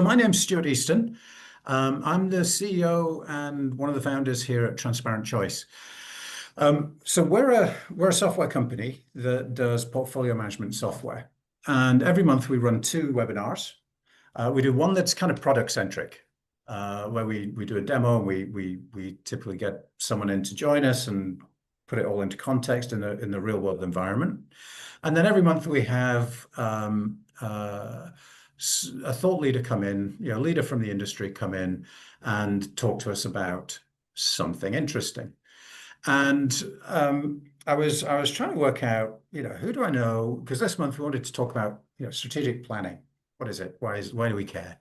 My name's Stuart Easton. I'm the CEO and one of the founders here at TransparentChoice. So we're a software company that does portfolio management software, and every month we run 2 webinars. We do one that's kind of product centric, where we do a demo. We typically get someone in to join us and put it all into context in the real world environment. And then every month we have a thought leader come in, a leader from the industry come in and talk to us about something interesting. And I was trying to work out, who do I know? Because this month we wanted to talk about, strategic planning. What is it? Why do we care?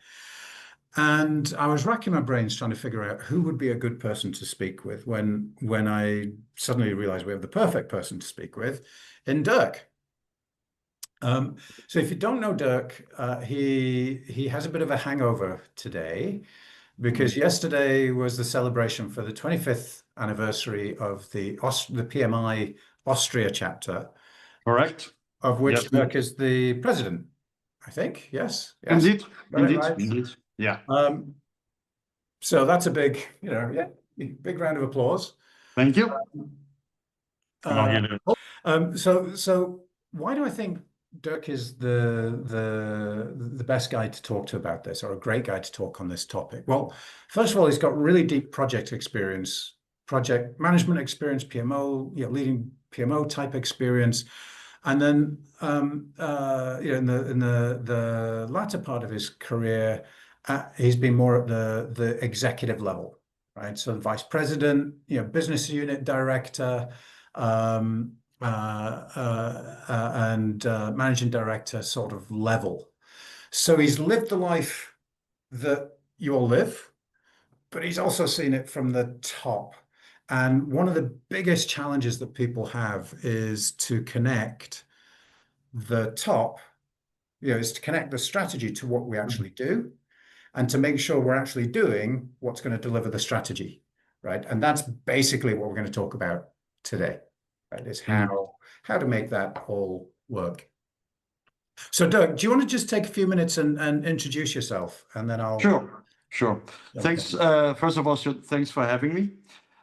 And I was racking my brains trying to figure out who would be a good person to speak with when I suddenly realized we have the perfect person to speak with in Dirk. So if you don't know Dirk, he has a bit of a hangover today because yesterday was the celebration for the 25th anniversary of the PMI Austria chapter. Correct. Of which yes. Dirk is the president, I think. Yes. Indeed. Right? Indeed. Yeah. So that's a big, big round of applause. Thank you. So why do I think Dirk is the best guy to talk to about this, or a great guy to talk on this topic? Well, first of all, he's got really deep project experience, project management experience, PMO, leading PMO type experience. And then, in the latter part of his career, he's been more at the executive level, right? So the vice president, business unit director, and managing director sort of level. So he's lived the life that you all live, but he's also seen it from the top. And one of the biggest challenges that people have is to connect the top, is to connect the strategy to what we actually do, and to make sure we're actually doing what's going to deliver the strategy, right? And that's basically what we're going to talk about today, right? Is how to make that all work. So Dirk, do you want to just take a few minutes and introduce yourself, and then I'll... Sure. Okay. Thanks. First of all, thanks for having me.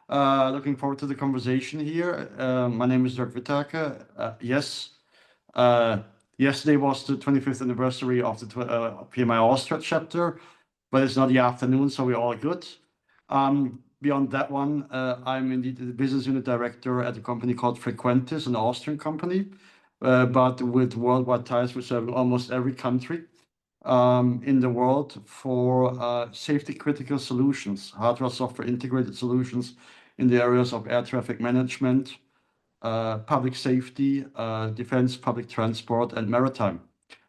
Looking forward to the conversation here. My name is Dirk Withake. Yes, yesterday was the 25th anniversary of the PMI Austria chapter, but it's not the afternoon, so we're all good. Beyond that one, I'm indeed the business unit director at a company called Frequentis, an Austrian company, but with worldwide ties. We serve almost every country in the world for safety critical solutions, hardware, software integrated solutions in the areas of air traffic management, public safety, defense, public transport, and maritime.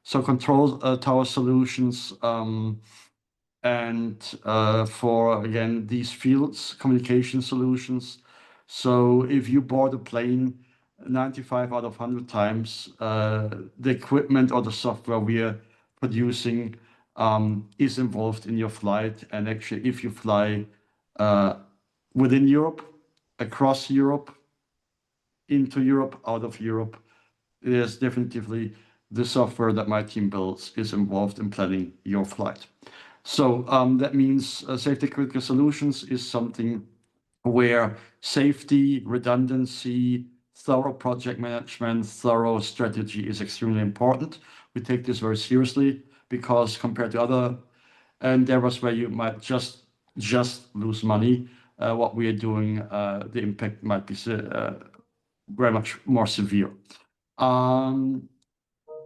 So control tower solutions, and for, again, these fields, communication solutions. So if you board a plane 95 out of 100 times, the equipment or the software we are producing is involved in your flight. And actually, if you fly within Europe, across Europe, into Europe, out of Europe, there's definitively the software that my team builds is involved in planning your flight. So that means safety critical solutions is something where safety, redundancy, thorough project management, thorough strategy is extremely important. We take this very seriously because compared to other endeavors where you might just lose money, what we are doing, the impact might be very much more severe.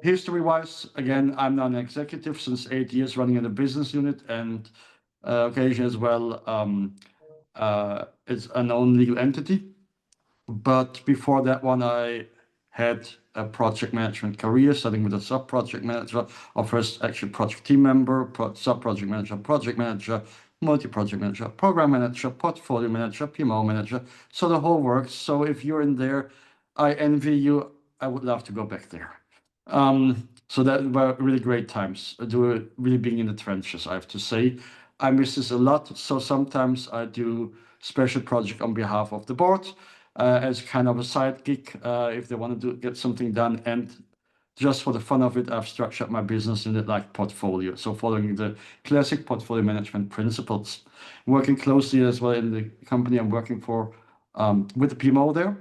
History-wise, again, I'm now an executive since 8 years running in a business unit, and occasionally as well, it's a known legal entity. But before that one, I had a project management career, starting with a sub-project manager, or first actually project team member, sub-project manager, project manager, multi-project manager, program manager, portfolio manager, PMO manager. So the whole works. So if you're in there, I envy you. I would love to go back there. So that were really great times, really being in the trenches, I have to say. I miss this a lot. So sometimes I do special project on behalf of the board as kind of a side gig if they want to get something done. And just for the fun of it, I've structured my business unit like portfolio. So following the classic portfolio management principles, working closely as well in the company I'm working for with the PMO there.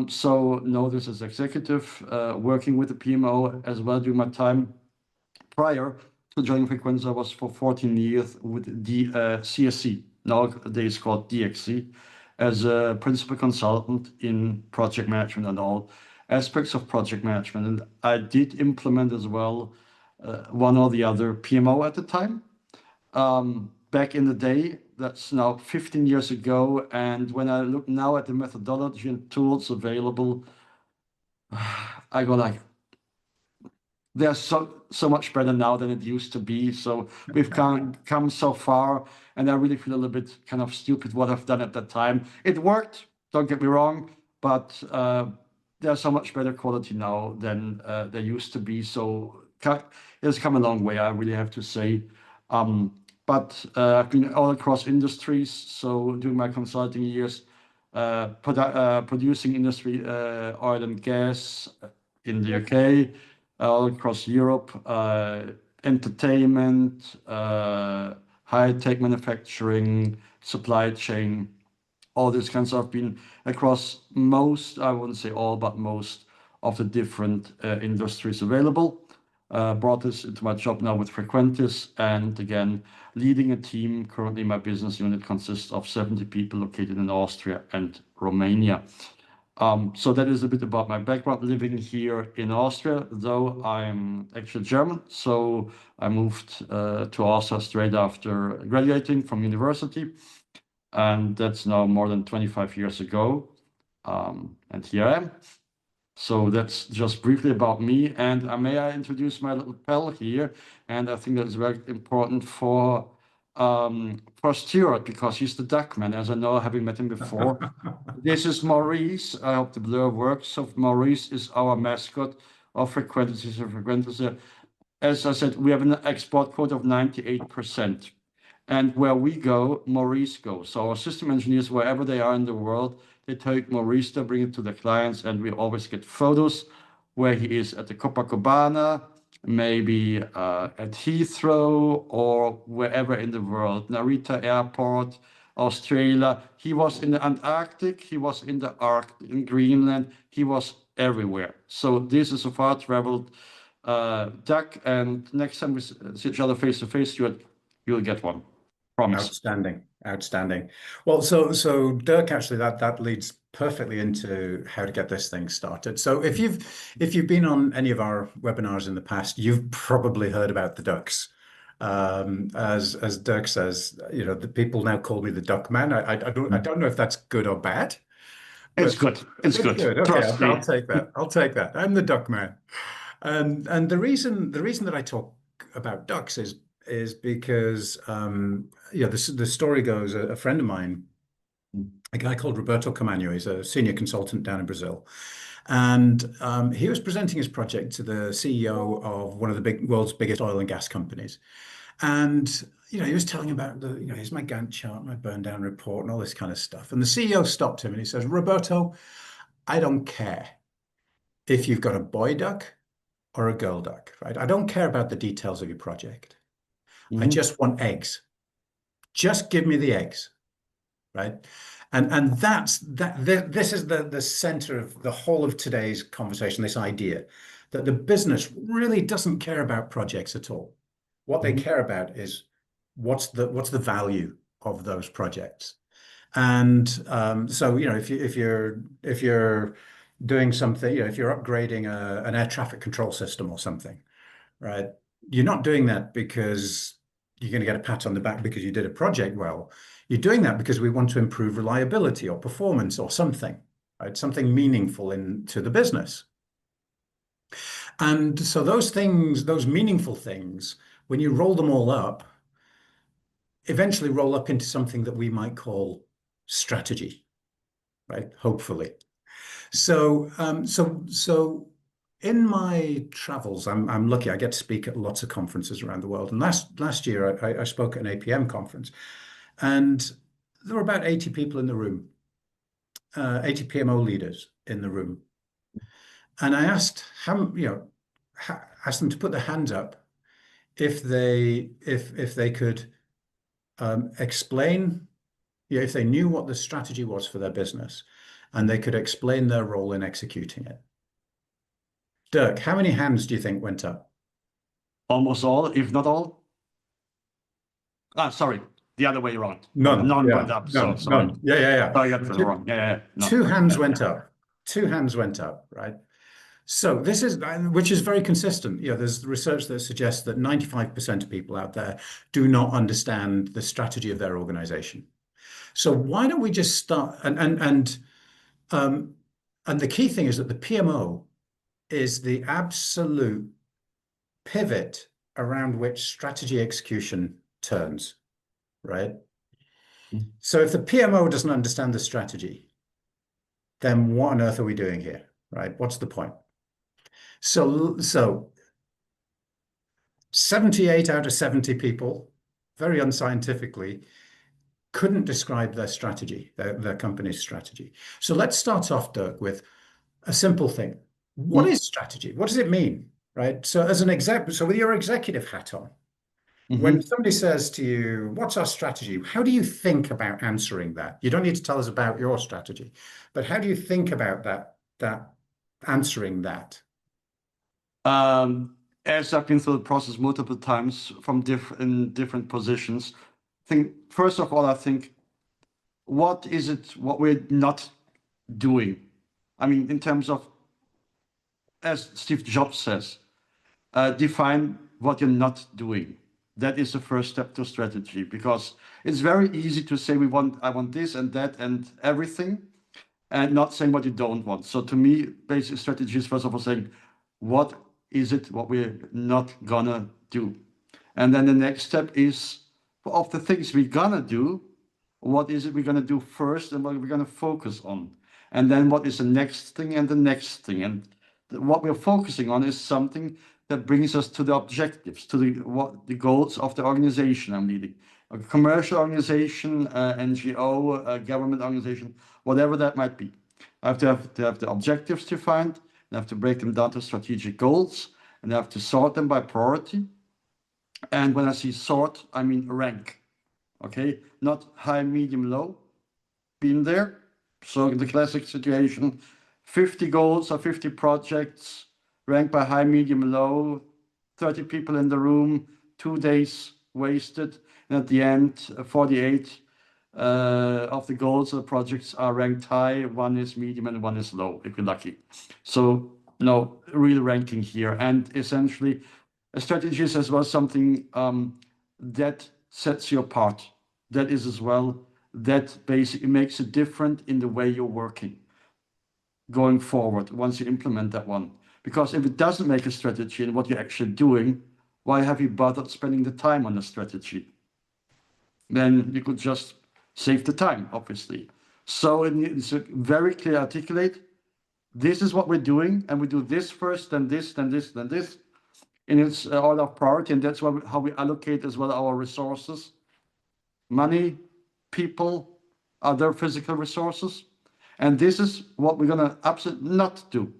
So know this as executive, working with the PMO as well during my time prior to joining Frequentis. I was for 14 years with the CSC, nowadays called DXC, as a principal consultant in project management and all aspects of project management. And I did implement as well one or the other PMO at the time. Back in the day, that's now 15 years ago. And when I look now at the methodology and tools available, I go like, they're so much better now than it used to be. So we've come so far, and I really feel a little bit kind of stupid what I've done at that time. It worked, don't get me wrong, but there's so much better quality now than there used to be. So it's come a long way, I really have to say. But I've been all across industries. So during my consulting years, producing industry, oil and gas in the UK, all across Europe, entertainment, high-tech manufacturing, supply chain, all these kinds of been across most, I wouldn't say all, but most of the different industries available. Brought this into my job now with Frequentis, and again, leading a team. Currently, my business unit consists of 70 people located in Austria and Romania. So that is a bit about my background living here in Austria, though I'm actually German. So I moved to Austria straight after graduating from university. And that's now more than 25 years ago. And here I am. So that's just briefly about me. And may I introduce my little pal here? And I think that's very important for Stuart, because he's the duckman, as I know, having met him before. This is Maurice. I hope the blur works. So Maurice is our mascot of Frequentis. As I said, we have an export quota of 98%. And where we go, Maurice goes. So our system engineers, wherever they are in the world, they take Maurice to bring it to the clients, and we always get photos where he is at the Copacabana, maybe at Heathrow, or wherever in the world, Narita Airport, Australia. He was in the Antarctic, he was in the Arctic, in Greenland, he was everywhere. So this is a far-traveled duck, and next time we see each other face to face, you'll get one. Promise. Outstanding, outstanding. Well, so Dirk, actually, that leads perfectly into how to get this thing started. So if you've been on any of our webinars in the past, you've probably heard about the ducks. As Dirk says, you know, the people now call me the duck man. I don't know if that's good or bad. It's good. It's good. Okay, Trust me. I'll take that. I'll take that. I'm the duck man. And the reason that I talk about ducks is because yeah, the story goes, a friend of mine, a guy called Roberto Camanho, he's a senior consultant down in Brazil, and he was presenting his project to the CEO of one of the world's biggest oil and gas companies, and you know, he was telling about here's my Gantt chart, my burn down report, and all this kind of stuff. And the CEO stopped him and he says, Roberto, I don't care if you've got a boy duck or a girl duck, right? I don't care about the details of your project. I just want eggs. Just give me the eggs, right? And this is the center of the whole of today's conversation, this idea that the business really doesn't care about projects at all. What they care about is what's the value of those projects. And so, you know, if you're doing something, you know, if you're upgrading an air traffic control system or something, right? You're not doing that because you're going to get a pat on the back because you did a project well. You're doing that because we want to improve reliability or performance or something, right? Something meaningful to the business. And so those things, those meaningful things, when you roll them all up, eventually roll up into something that we might call strategy, right? Hopefully. So, so in my travels, I'm lucky. I get to speak at lots of conferences around the world. And last year, I spoke at an APM conference, and there were about 80 people in the room, 80 PMO leaders in the room. And I asked asked them to put their hands up if they could explain, if they knew what the strategy was for their business, and they could explain their role in executing it. Dirk, how many hands do you think went up? Almost all, if not all. Sorry, the other way around. None. None went Yeah. up. So None. sorry. None. Yeah. I got that wrong. Yeah. None. Two hands Yeah. went up. Two hands went up, right? So this is, which is very consistent. There's research that suggests that 95% of people out there do not understand the strategy of their organization. So why don't we just start? And the key thing is that the PMO is the absolute pivot around which strategy execution turns, right? So if the PMO doesn't understand the strategy, then what on earth are we doing here, right? What's the point? So 78 out of 70 people, very unscientifically, couldn't describe their strategy, their company's strategy. So let's start off, Dirk, with a simple thing. What is strategy? What does it mean, right? So as an example, so with your executive hat on, when somebody says to you, what's our strategy? How do you think about answering that? You don't need to tell us about your strategy, but how do you think about that answering that? As I've been through the process multiple times from different positions, first of all, I think, what is it what we're not doing? I mean, in terms of, as Steve Jobs says, define what you're not doing. That is the first step to strategy, because it's very easy to say I want this and that and everything, and not saying what you don't want. So to me, basic strategy is first of all saying, what is it what we're not gonna do? And then the next step is, of the things we're gonna do, what is it we're gonna do first and what we're gonna focus on? And then what is the next thing and the next thing? And what we're focusing on is something that brings us to the objectives, to the goals of the organization I'm leading. A commercial organization, NGO, a government organization, whatever that might be. I have to have the objectives defined, and I have to break them down to strategic goals, and I have to sort them by priority. And when I see sort, I mean rank, okay? Not high, medium, low. Been there. So in the classic situation, 50 goals or 50 projects, ranked by high, medium, low, 30 people in the room, 2 days wasted. And at the end, 48 of the goals of the projects are ranked high, one is medium and one is low, if you're lucky. So no real ranking here. And essentially, a strategy is as well something that sets you apart. That is as well, that basically makes it different in the way you're working going forward once you implement that one. Because if it doesn't make a strategy and what you're actually doing, why have you bothered spending the time on the strategy? Then you could just save the time, obviously. So it's very clear articulate, this is what we're doing, and we do this first, then this, then this, then this. And it's order of priority, and that's how we allocate as well our resources. Money, people, other physical resources. And this is what we're gonna absolutely not do.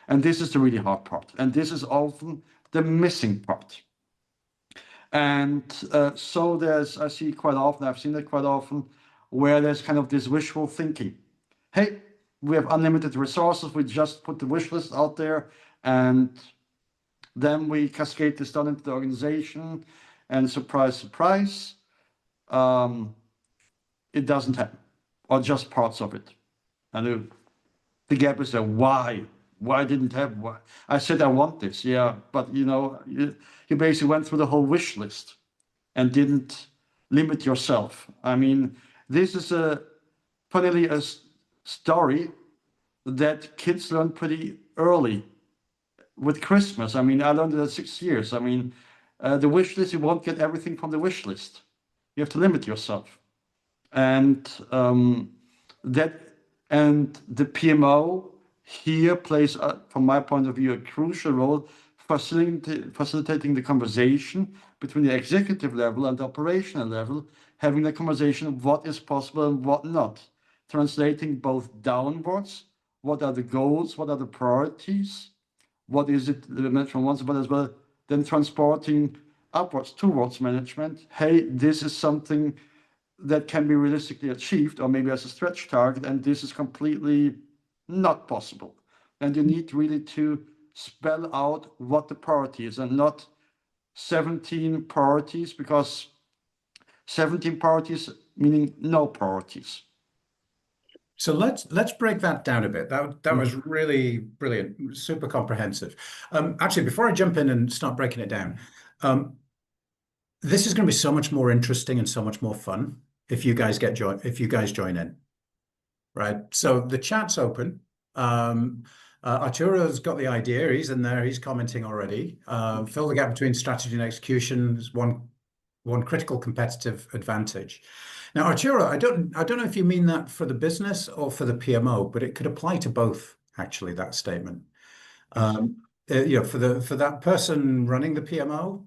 And this is the really hard part. And this is often the missing part. And so I see quite often, I've seen that quite often, where there's kind of this wishful thinking. Hey, we have unlimited resources, we just put the wish list out there, and then we cascade this down into the organization, and surprise, surprise, it doesn't happen, or just parts of it. And the gap is there. Why? Why didn't have? Why? I said I want this, yeah, but you basically went through the whole wish list and didn't limit yourself. I mean, this is funnily a story that kids learn pretty early with Christmas. I mean, I learned it at 6 years. I mean, the wish list, you won't get everything from the wish list. You have to limit yourself. And the PMO here plays, from my point of view, a crucial role, facilitating the conversation between the executive level and the operational level, having the conversation of what is possible and what not, translating both downwards, what are the goals, what are the priorities, what is it the management wants, but as well then transporting upwards towards management. Hey, this is something that can be realistically achieved, or maybe as a stretch target, and this is completely not possible. And you need really to spell out what the priority is, and not 17 priorities, because 17 priorities meaning no priorities. So let's break that down a bit. That was really brilliant, super comprehensive. Actually, before I jump in and start breaking it down, this is going to be so much more interesting and so much more fun if you guys join in, right? So the chat's open. Arturo's got the idea. He's in there. He's commenting already. Fill the gap between strategy and execution is one critical competitive advantage. Now, Arturo, I don't know if you mean that for the business or for the PMO, but it could apply to both, actually, that statement. For that person running the PMO,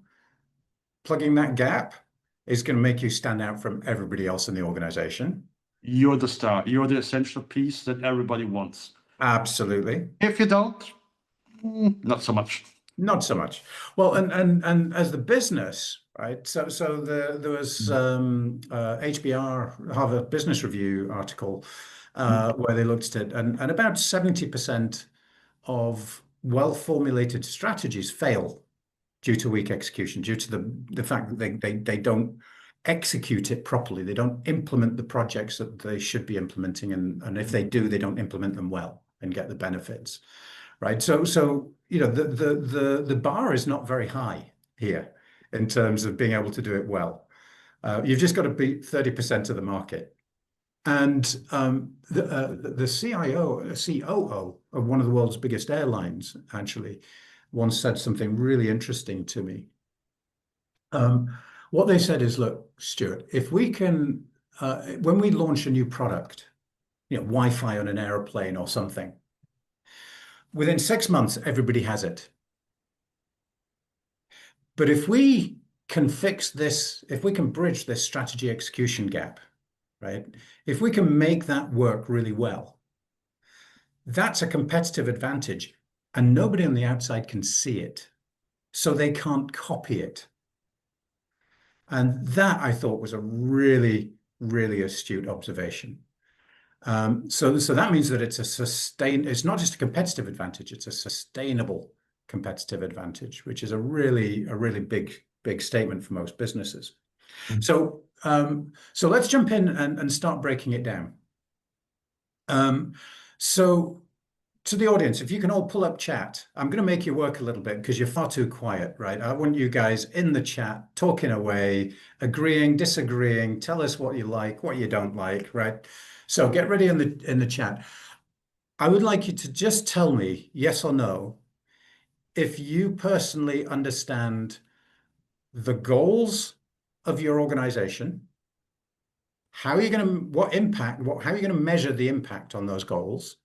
plugging that gap is going to make you stand out from everybody else in the organization. You're the star. You're the essential piece that everybody wants. Absolutely. If you don't, not so much. Not so much. Well, and as the business, right? So there was HBR, Harvard Business Review article where they looked at it, and about 70% of well-formulated strategies fail due to weak execution, due to the fact that they don't execute it properly. They don't implement the projects that they should be implementing, and if they do, they don't implement them well and get the benefits. Right. So the bar is not very high here in terms of being able to do it well. You've just got to beat 30% of the market. And the COO of one of the world's biggest airlines actually once said something really interesting to me. What they said is, look, Stuart, if we can, when we launch a new product, Wi-Fi on an airplane or something, within 6 months, everybody has it. But if we can fix this, if we can bridge this strategy execution gap, right? If we can make that work really well, that's a competitive advantage, and nobody on the outside can see it, so they can't copy it. And that, I thought, was a really, really astute observation. So that means that it's not just a competitive advantage, it's a sustainable competitive advantage, which is a really big statement for most businesses. So let's jump in and start breaking it down. So to the audience, if you can all pull up chat, I'm going to make you work a little bit because you're far too quiet, right? I want you guys in the chat, talking away, agreeing, disagreeing, tell us what you like, what you don't like, right? So get ready in the chat. I would like you to just tell me, yes or no, if you personally understand the goals of your organization, how are you going to, how are you going to measure the impact on those goals,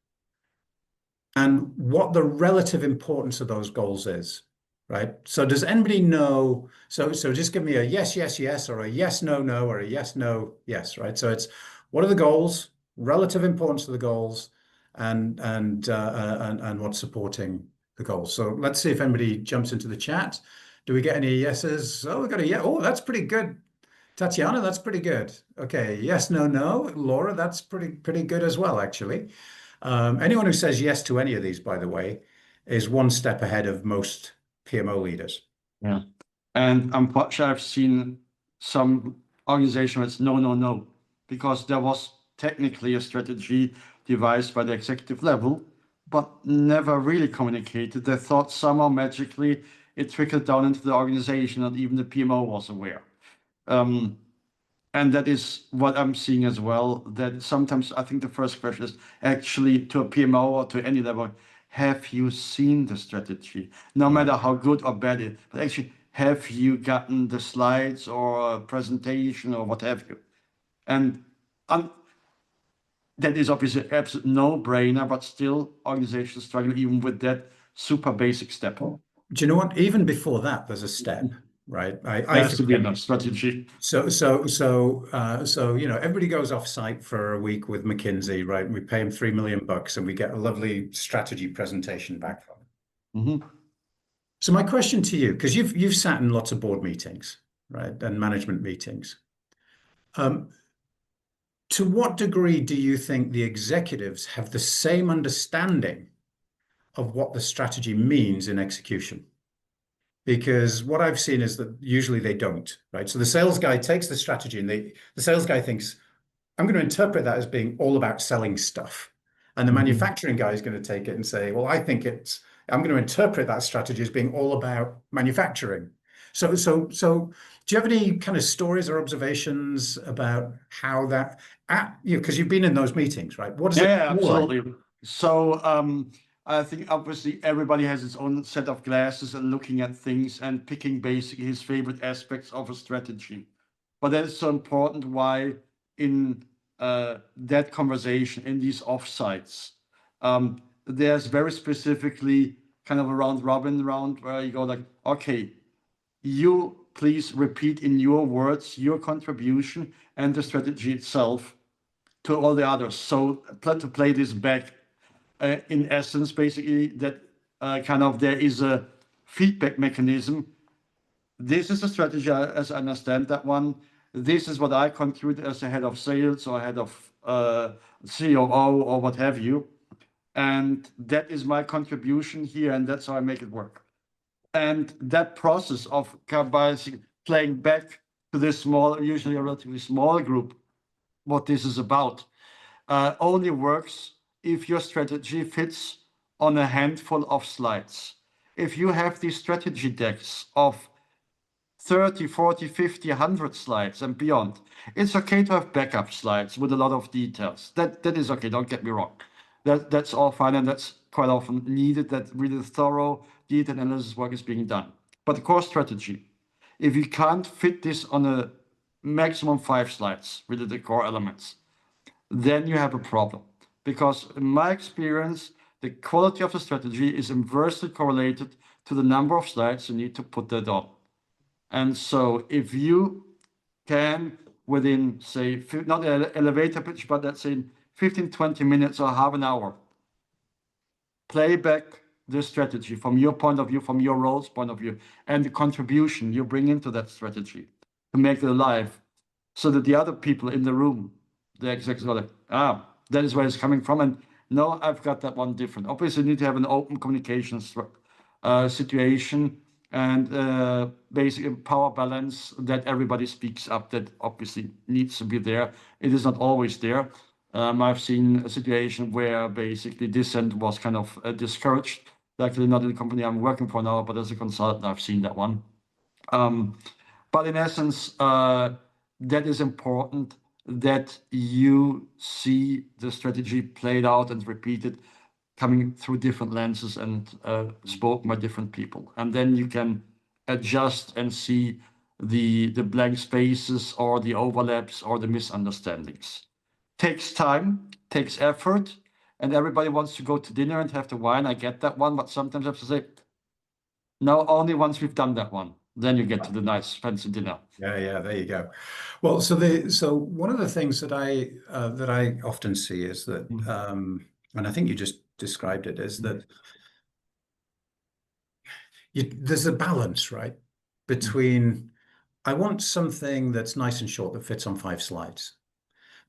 and what the relative importance of those goals is, right? So does anybody know? So just give me a yes, yes, yes, or a yes, no, no, or a yes, no, yes, right? So it's, what are the goals, relative importance of the goals, and what's supporting the goals. So let's see if anybody jumps into the chat. Do we get any yeses? Oh, we got a yeah. Oh, that's pretty good. Tatiana, that's pretty good. Okay, yes, no, no. Laura, that's pretty good as well, actually. Anyone who says yes to any of these, by the way, is one step ahead of most PMO leaders. Yeah. And unfortunately, I've seen some organizations no, no, no, because there was technically a strategy devised by the executive level, but never really communicated. They thought somehow magically it trickled down into the organization, and even the PMO was aware. And that is what I'm seeing as well, that sometimes I think the first question is actually to a PMO or to any level, have you seen the strategy? No matter how good or bad it is, but actually, have you gotten the slides or a presentation or what have you? And that is obviously absolute no-brainer, but still organizations struggle even with that super basic step. Do you know what? Even before that, there's a step, right? There has to be enough strategy. So everybody goes off site for a week with McKinsey, right? And we pay them $3 million and we get a lovely strategy presentation back from them. Mhm. So my question to you, because you've sat in lots of board meetings, right, and management meetings. To what degree do you think the executives have the same understanding of what the strategy means in execution? Because what I've seen is that usually they don't, right? So the sales guy takes the strategy and the sales guy thinks, I'm going to interpret that as being all about selling stuff. And the Mhm. manufacturing guy is going to take it and say, well, I'm going to interpret that strategy as being all about manufacturing. So do you have any kind of stories or observations about how that, because you've been in those meetings, right? What does it Yeah, feel like? absolutely. So I think obviously everybody has its own set of glasses and looking at things and picking basically his favorite aspects of a strategy. But that is so important why in that conversation, in these offsites, there's very specifically kind of a round robin round where you go like, okay, you please repeat in your words your contribution and the strategy itself to all the others. So to play this back, in essence, basically that kind of there is a feedback mechanism. This is a strategy as I understand that one. This is what I contribute as a head of sales or head of COO or what have you. And that is my contribution here, and that's how I make it work. And that process of playing back to this small, usually a relatively small group, what this is about, only works if your strategy fits on a handful of slides. If you have these strategy decks of 30, 40, 50, 100 slides and beyond, it's okay to have backup slides with a lot of details. That is okay, don't get me wrong. That's all fine, and that's quite often needed, that really thorough detailed analysis work is being done. But the core strategy, if you can't fit this on a maximum 5 slides, really the core elements, then you have a problem. Because in my experience, the quality of the strategy is inversely correlated to the number of slides you need to put that on. And so if you can, within, say, not an elevator pitch, but let's say 15, 20 minutes or half an hour, play back the strategy from your point of view, from your role's point of view, and the contribution you bring into that strategy to make it alive, so that the other people in the room, the executives, go like, that is where it's coming from. And no, I've got that one different. Obviously, you need to have an open communication situation and basically power balance that everybody speaks up. That obviously needs to be there. It is not always there. I've seen a situation where basically dissent was kind of discouraged. Actually, not in the company I'm working for now, but as a consultant, I've seen that one. But in essence, that is important, that you see the strategy played out and repeated, coming through different lenses and spoken by different people. And then you can adjust and see the blank spaces or the overlaps or the misunderstandings. Takes time, takes effort, and everybody wants to go to dinner and have the wine. I get that one, but sometimes I have to say, no, only once we've done that one, then you get to the nice fancy dinner. Yeah, there you go. Well, so one of the things that I often see is that, and I think you just described it, is that there's a balance, right, between I want something that's nice and short that fits on 5 slides,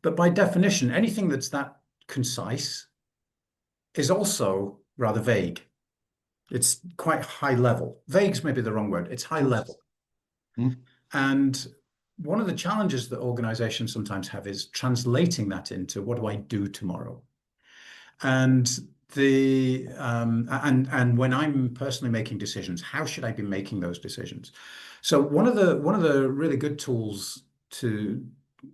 but by definition, anything that's that concise is also rather vague. It's quite high level. Vague's maybe the wrong word. It's high level. And one of the challenges that organizations sometimes have is translating that into what do I do tomorrow? And and when I'm personally making decisions, how should I be making those decisions? So one of the really good tools to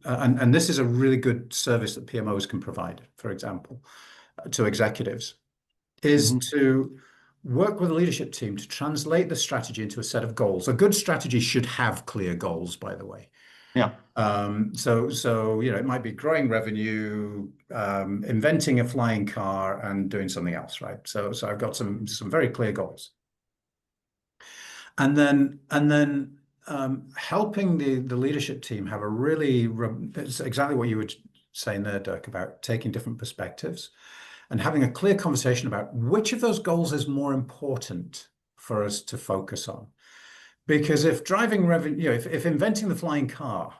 and this is a really good service that PMOs can provide, for example, to executives, is to work with a leadership team to translate the strategy into a set of goals. A good strategy should have clear goals, by the way. Yeah. So it might be growing revenue, inventing a flying car, and doing something else, right? So I've got some very clear goals, and then helping the leadership team have a really it's exactly what you were saying there, Dirk, about taking different perspectives and having a clear conversation about which of those goals is more important for us to focus on. Because if driving revenue, if inventing the flying car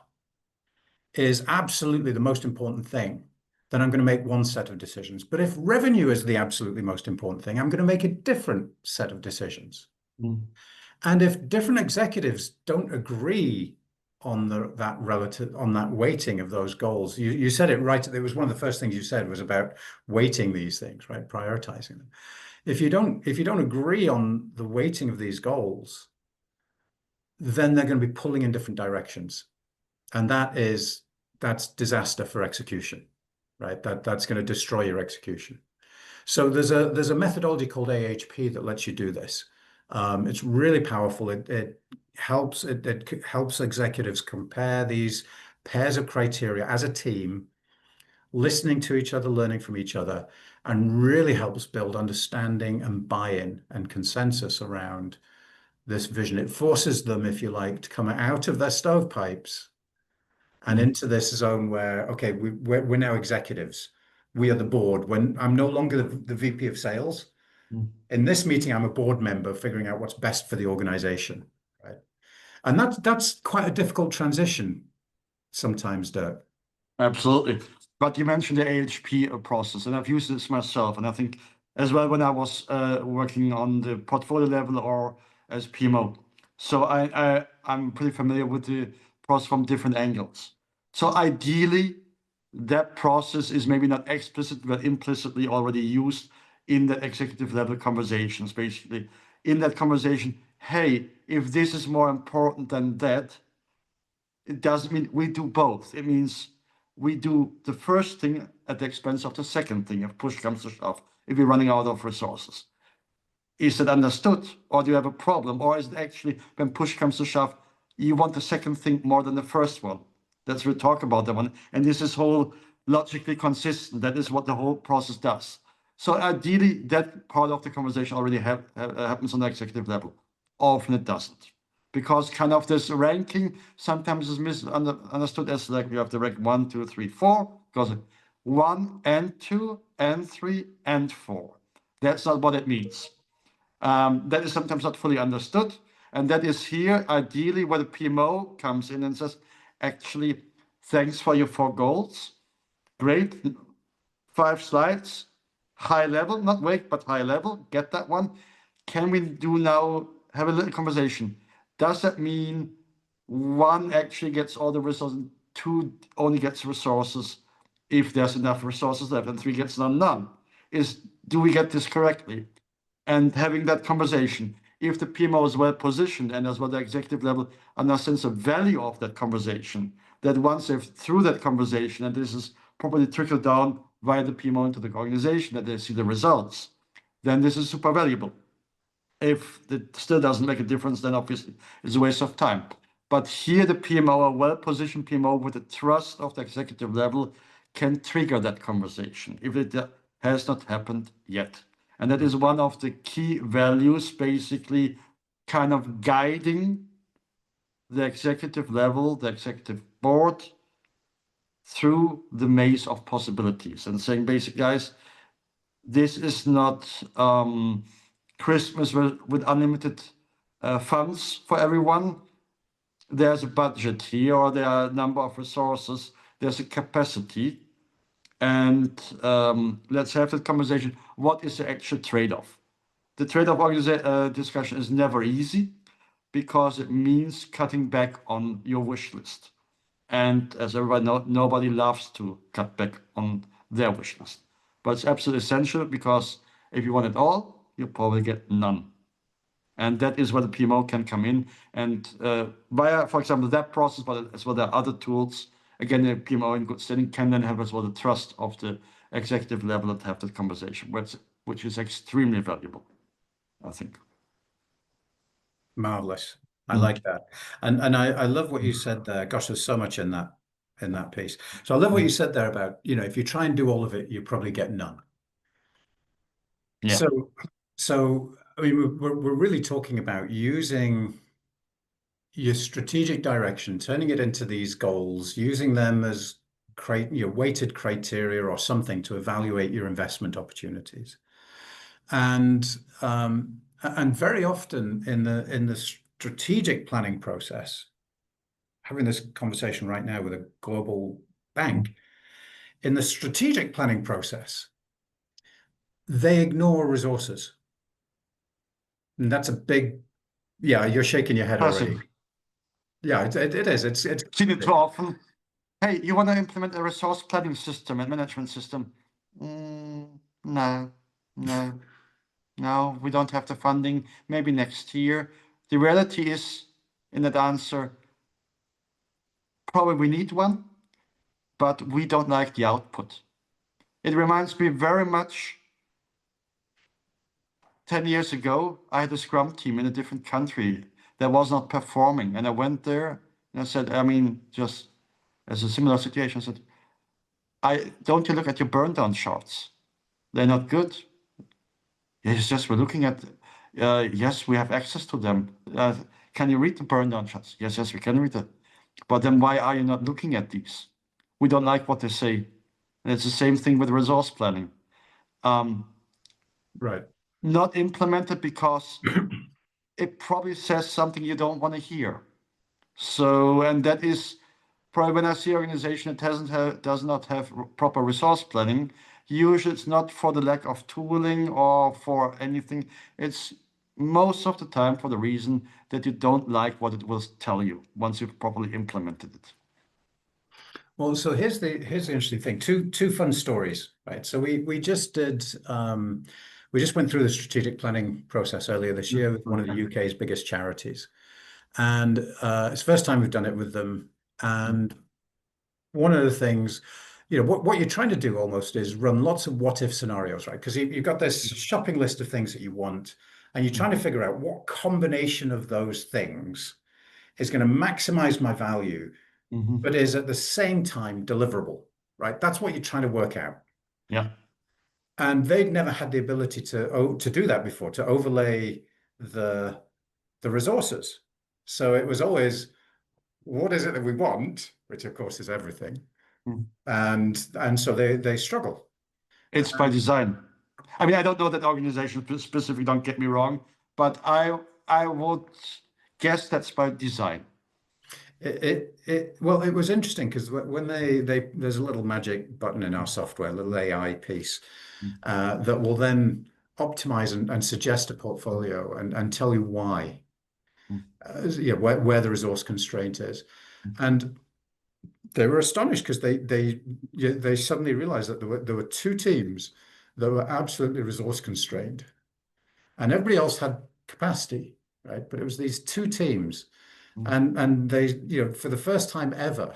is absolutely the most important thing, then I'm going to make one set of decisions. But if revenue is the absolutely most important thing, I'm going to make a different set of decisions. Mm. And if different executives don't agree on that weighting of those goals, you said it right. It was one of the first things you said was about weighting these things, right? Prioritizing them. If you don't agree on the weighting of these goals, then they're going to be pulling in different directions. And that's disaster for execution, right? That's going to destroy your execution. So there's a methodology called AHP that lets you do this. It's really powerful. It helps executives compare these pairs of criteria as a team, listening to each other, learning from each other, and really helps build understanding and buy-in and consensus around this vision. It forces them, if you like, to come out of their stovepipes and into this zone where, okay, we're now executives. We are the board. When I'm no longer the VP of sales, in this meeting, I'm a board member figuring out what's best for the organization, right? And that's quite a difficult transition sometimes, Dirk. Absolutely. But you mentioned the AHP process, and I've used this myself. And I think as well when I was working on the portfolio level or as PMO. So I'm pretty familiar with the process from different angles. So ideally, that process is maybe not explicit, but implicitly already used in the executive level conversations, basically. In that conversation, hey, if this is more important than that, it doesn't mean we do both. It means we do the first thing at the expense of the second thing if push comes to shove, if we're running out of resources. Is it understood, or do you have a problem? Or is it actually, when push comes to shove, you want the second thing more than the first one? That's we talk about that one. And this is whole logically consistent. That is what the whole process does. So ideally, that part of the conversation already happens on the executive level. Often it doesn't. Because kind of this ranking sometimes is misunderstood as like you have the rank 1, 2, 3, 4, because 1 and 2 and 3 and 4. That's not what it means. That is sometimes not fully understood. And that is here, ideally, where the PMO comes in and says, actually, thanks for your 4 goals. Great. 5 slides, high level, not vague, but high level. Get that one. Can we do now, have a little conversation? Does that mean 1 actually gets all the resources, 2 only gets resources if there's enough resources left, and 3 gets none? Do we get this correctly? And having that conversation, if the PMO is well positioned and as well the executive level understands the value of that conversation, that once they've through that conversation, and this is properly trickled down via the PMO into the organization, that they see the results, then this is super valuable. If it still doesn't make a difference, then obviously it's a waste of time. But here the PMO, a well-positioned PMO with the trust of the executive level, can trigger that conversation if it has not happened yet. And that is one of the key values, basically kind of guiding the executive level, the executive board, through the maze of possibilities and saying, basically, guys, this is not Christmas with unlimited funds for everyone. There's a budget here, or there are a number of resources. There's a capacity. And let's have that conversation. What is the actual trade-off? The trade-off discussion is never easy because it means cutting back on your wish list. And as everybody knows, nobody loves to cut back on their wish list. But it's absolutely essential because if you want it all, you'll probably get none. And that is where the PMO can come in. And via, for example, that process, but as well there are other tools. Again, the PMO in good standing can then have as well the trust of the executive level to have that conversation, which is extremely valuable, I think. Marvelous. I like that. And I love what you said there. Gosh, there's so much in that piece. So I love what you said there about, if you try and do all of it, you probably get none. Yeah. So I mean, we're really talking about using your strategic direction, turning it into these goals, using them as weighted criteria or something to evaluate your investment opportunities. And very often in the strategic planning process, having this conversation right now with a global bank, in the strategic planning process, they ignore resources. And that's a big, yeah, you're shaking your head already. Classic. Yeah, it is. It's Seen it too often. Hey, you want to implement a resource planning system and management system? No, we don't have the funding. Maybe next year. The reality is, in that answer, probably we need one, but we don't like the output. It reminds me very much 10 years ago, I had a Scrum team in a different country that was not performing. And I went there and I said, just as a similar situation, I said, don't you look at your burn down charts? They're not good. It's just we're looking at, yes, we have access to them. Can you read the burn down charts? Yes, we can read it. But then why are you not looking at these? We don't like what they say. And it's the same thing with resource planning. right. Not implemented because it probably says something you don't want to hear. So, and that is probably when I see an organization that does not have proper resource planning, usually it's not for the lack of tooling or for anything. It's most of the time for the reason that you don't like what it will tell you once you've properly implemented it. Well, so here's the interesting thing. Two fun stories, right? So we just went through the strategic planning process earlier this year with one of the UK's biggest charities, and it's the first time we've done it with them. And one of the things, what you're trying to do almost is run lots of what if scenarios, right? Because you've got this shopping list of things that you want, and you're trying to figure out what combination of those things is going to maximize my value, but is at the same time deliverable, right? That's what you're trying to work out. Yeah. And they'd never had the ability to do that before, to overlay the resources. So it was always, what is it that we want, which of course is everything. And so they struggle. It's by design. I mean, I don't know that organization specifically, don't get me wrong, but I would guess that's by design. Well, it was interesting because when there's a little magic button in our software, a little AI piece that will then optimize and suggest a portfolio and tell you why, where the resource constraint is. And they were astonished because they suddenly realized that there were two teams that were absolutely resource constrained, and everybody else had capacity, right? But it was these two teams, and they, for the first time ever,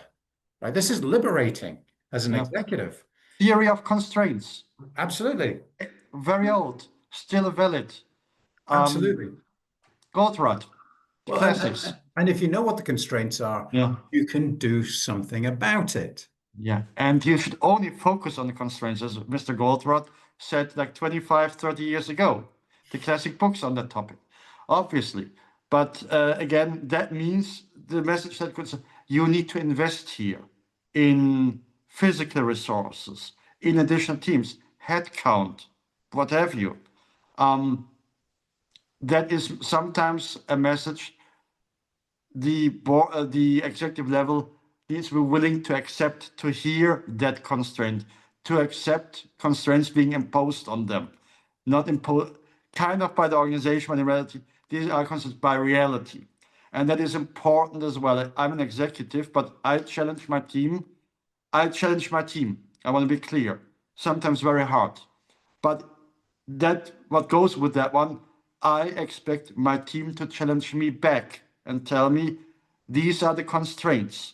right? This is liberating as an executive. Theory of constraints. Absolutely. Very old, still valid. Absolutely. Goldrod. Well, Classics. And if you know what the constraints are, you can do something about it. Yeah, and you should only focus on the constraints, as Mr. Goldrod said like 25, 30 years ago. The classic books on that topic, obviously. But again, that means the message that could say, you need to invest here in physical resources, in additional teams, headcount, what have you. That is sometimes a message the executive level needs to be willing to accept, to hear that constraint, to accept constraints being imposed on them, not imposed kind of by the organization, but in reality, these are constraints by reality. And that is important as well. I'm an executive, but I challenge my team. I want to be clear, sometimes very hard. But that what goes with that one, I expect my team to challenge me back and tell me, these are the constraints.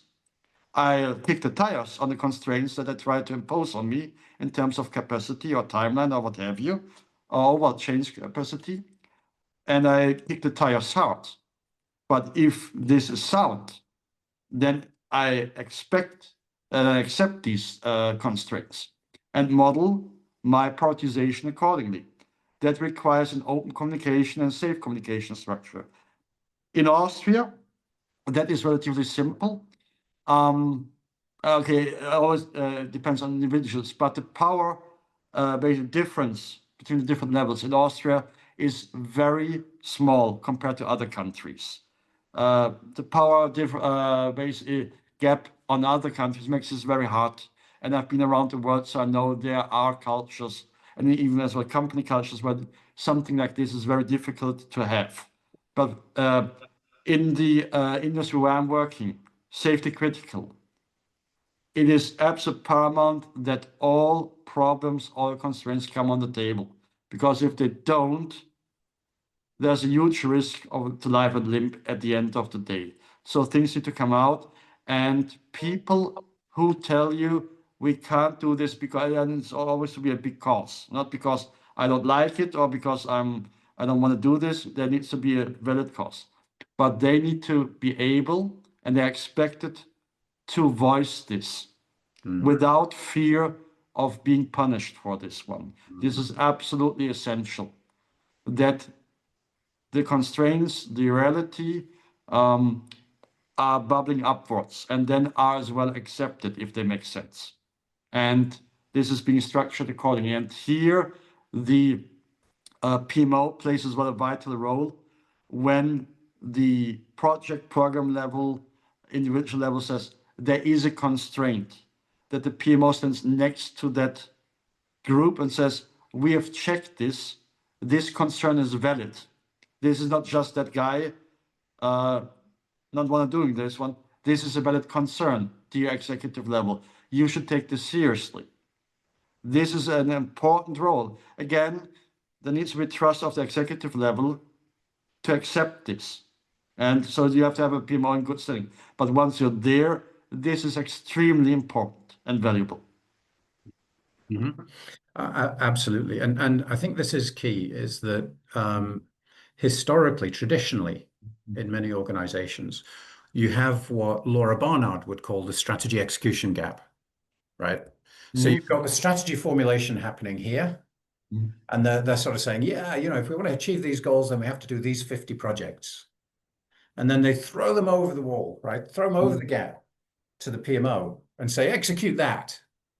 I'll kick the tires on the constraints that I try to impose on me in terms of capacity or timeline or what have you, or change capacity. And I kick the tires hard. But if this is sound, then I expect and I accept these constraints and model my prioritization accordingly. That requires an open communication and safe communication structure. In Austria, that is relatively simple. Okay, it always depends on individuals, but the power basic difference between the different levels in Austria is very small compared to other countries. The power basically gap on other countries makes this very hard. And I've been around the world, so I know there are cultures, and even as well company cultures, where something like this is very difficult to have. But in the industry where I'm working, safety critical, it is absolute paramount that all problems, all constraints come on the table. Because if they don't, there's a huge risk of to life and limb at the end of the day. So things need to come out, and people who tell you we can't do this because, and it's always to be a big cause, not because I don't like it or because I don't want to do this. There needs to be a valid cause, but they need to be able, and they're expected to voice this without fear of being punished for this one. This is absolutely essential, that the constraints, the reality, are bubbling upwards and then are as well accepted if they make sense. And this is being structured accordingly. And here the PMO plays as well a vital role when the project program level, individual level says there is a constraint, that the PMO stands next to that group and says, we have checked this, this concern is valid. This is not just that guy not want to doing this one. This is a valid concern, dear executive level. You should take this seriously. This is an important role. Again, there needs to be trust of the executive level to accept this. And so you have to have a PMO in good standing. But once you're there, this is extremely important and valuable. Absolutely. And I think this is key, is that historically, traditionally, in many organizations, you have what Laura Barnard would call the strategy execution gap, right? So you've got the strategy formulation happening here, and they're sort of saying, yeah, if we want to achieve these goals, then we have to do these 50 projects. And then they throw them over the wall, right? Throw them over the gap to the PMO and say, execute that.